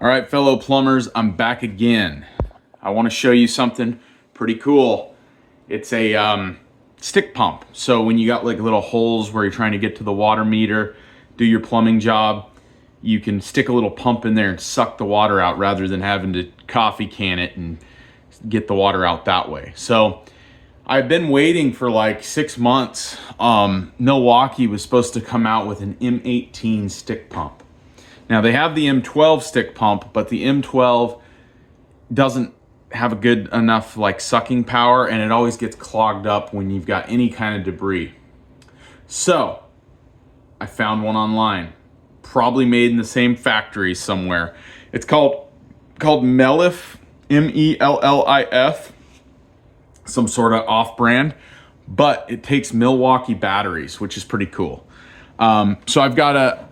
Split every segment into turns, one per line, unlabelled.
All right, fellow plumbers, I'm back again. I want to show you something pretty cool. It's a stick pump. So when you got like little holes where you're trying to get to the water meter, do your plumbing job, you can stick a little pump in there and suck the water out rather than having to coffee can it and get the water out that way. So I've been waiting for like 6 months. Milwaukee was supposed to come out with an M18 stick pump. Now they have the M12 stick pump, but the M12 doesn't have a good enough like sucking power, and it always gets clogged up when you've got any kind of debris. So I found one online, probably made in the same factory somewhere. It's called Mellif, M-E-L-L-I-F, some sort of off-brand, but it takes Milwaukee batteries, which is pretty cool. So I've got a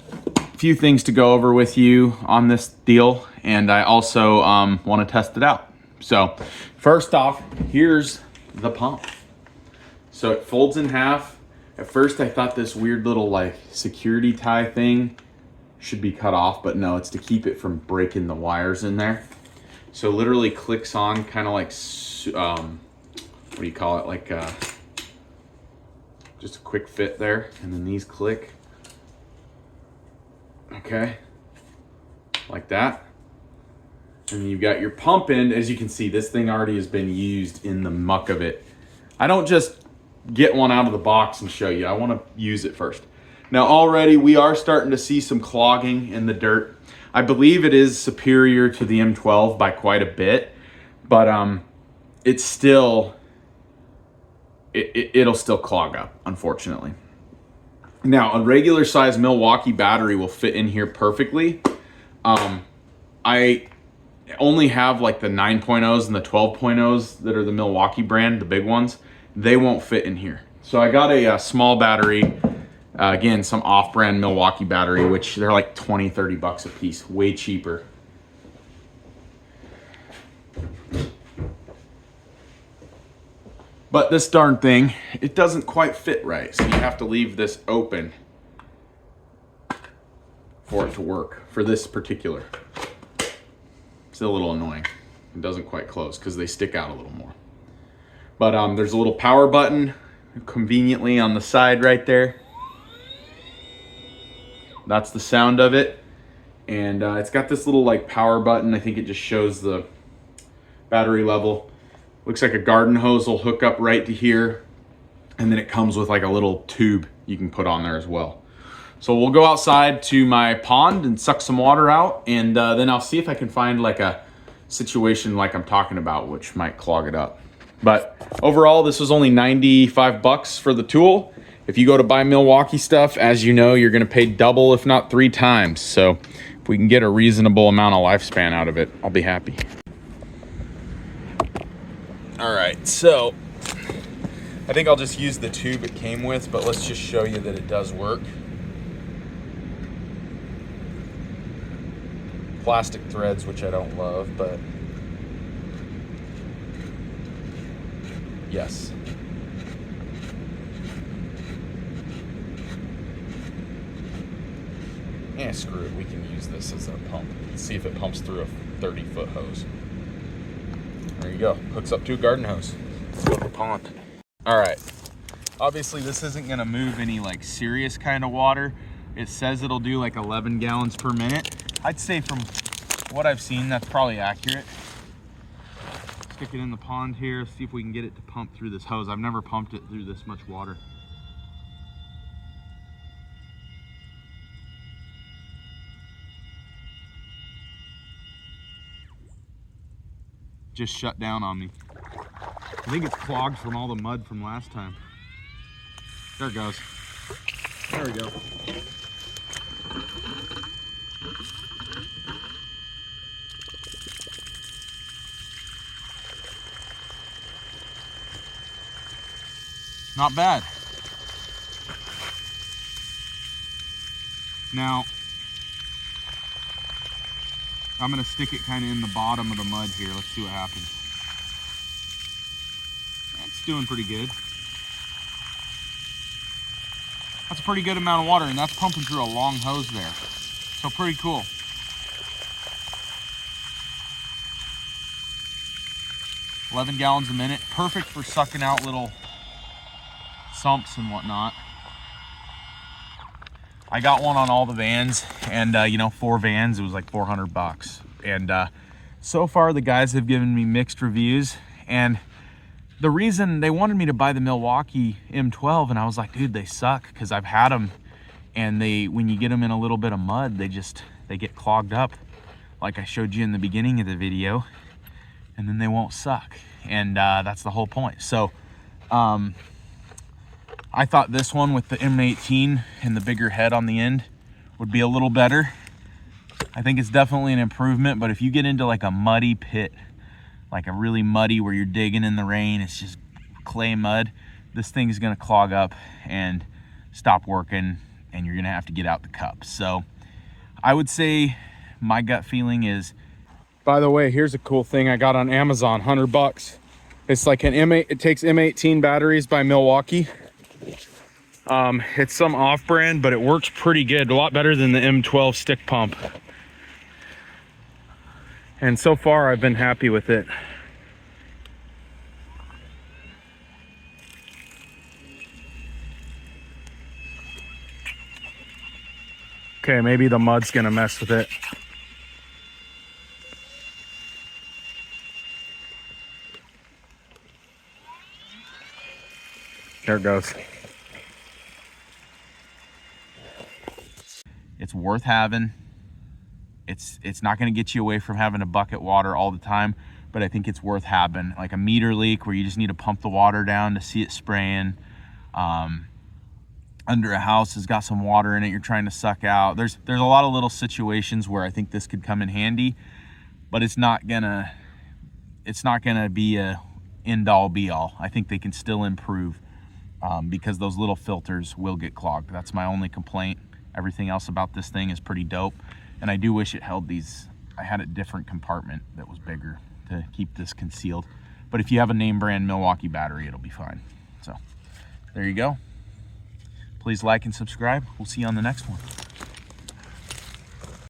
few things to go over with you on this deal, and I also want to test it out. So first off, here's the pump. So it folds in half. At first I thought this weird little like security tie thing should be cut off, but no, it's to keep it from breaking the wires in there. So it literally clicks on kind of like what do you call it, like just a quick fit there, and then these click. Okay, like that. And then you've got your pump end. As you can see, this thing already has been used in the muck of it. I don't just get one out of the box and show you. I want to use it first. Now already we are starting to see some clogging in the dirt. I believe it is superior to the M12 by quite a bit, but it's still, it'll still clog up, unfortunately. Now, a regular size Milwaukee battery will fit in here perfectly. I only have like the 9.0s and the 12.0s that are the Milwaukee brand, the big ones. They won't fit in here. So I got a small battery, again, some off-brand Milwaukee battery, which they're like 20, 30 bucks a piece, way cheaper. But this darn thing, it doesn't quite fit right. So you have to leave this open for it to work for this particular. It's a little annoying. It doesn't quite close because they stick out a little more. But there's a little power button conveniently on the side right there. That's the sound of it. And it's got this little like power button. I think it just shows the battery level. Looks like a garden hose will hook up right to here, and then it comes with like a little tube you can put on there as well. So we'll go outside to my pond and suck some water out, and then I'll see if I can find like a situation like I'm talking about, which might clog it up. But overall, this was only 95 bucks for the tool. If you go to buy Milwaukee stuff, as you know, you're gonna pay double, if not 3 times. So if we can get a reasonable amount of lifespan out of it, I'll be happy. All right, so I think I'll just use the tube it came with, but let's just show you that it does work. Plastic threads, which I don't love, but yes. Yeah, screw it, we can use this as a pump. Let's see if it pumps through a 30-foot hose. There you go, hooks up to a garden hose. Let's go to the pond. All right, obviously this isn't gonna move any like serious kind of water. It says it'll do like 11 gallons per minute. I'd say from what I've seen, that's probably accurate. Stick it in the pond here, see if we can get it to pump through this hose. I've never pumped it through this much water. Just shut down on me. I think it's clogged from all the mud from last time. There it goes. There we go. Not bad. Now, I'm gonna stick it kind of in the bottom of the mud here. Let's see what happens. It's doing pretty good. That's a pretty good amount of water, and that's pumping through a long hose there. So pretty cool. 11 gallons a minute. Perfect for sucking out little sumps and whatnot. I got one on all the vans, and you know, 4 vans, it was like 400 bucks. And so far the guys have given me mixed reviews, and the reason they wanted me to buy the Milwaukee M12, and I was like, dude, they suck, because I've had them, and when you get them in a little bit of mud, they get clogged up, like I showed you in the beginning of the video, and then they won't suck. And that's the whole point. So I thought this one with the M18 and the bigger head on the end would be a little better. I think it's definitely an improvement, but if you get into like a muddy pit, like a really muddy where you're digging in the rain, it's just clay mud, this thing is gonna clog up and stop working, and you're gonna have to get out the cup. So I would say my gut feeling is, by the way, here's a cool thing I got on Amazon, 100 bucks. It's like an M8, it takes M18 batteries by Milwaukee. It's some off-brand, but it works pretty good, a lot better than the M12 stick pump. And so far I've been happy with it. Okay, maybe the mud's gonna mess with it. There it goes. It's worth having. It's not going to get you away from having a bucket water all the time, but I think it's worth having. Like a meter leak where you just need to pump the water down to see it spraying. Under a house has got some water in it you're trying to suck out. There's a lot of little situations where I think this could come in handy, but it's not gonna be a end all be all. I think they can still improve because those little filters will get clogged. That's my only complaint. Everything else about this thing is pretty dope. And I do wish it held these. I had a different compartment that was bigger to keep this concealed. But if you have a name brand Milwaukee battery, it'll be fine. So there you go. Please like and subscribe. We'll see you on the next one.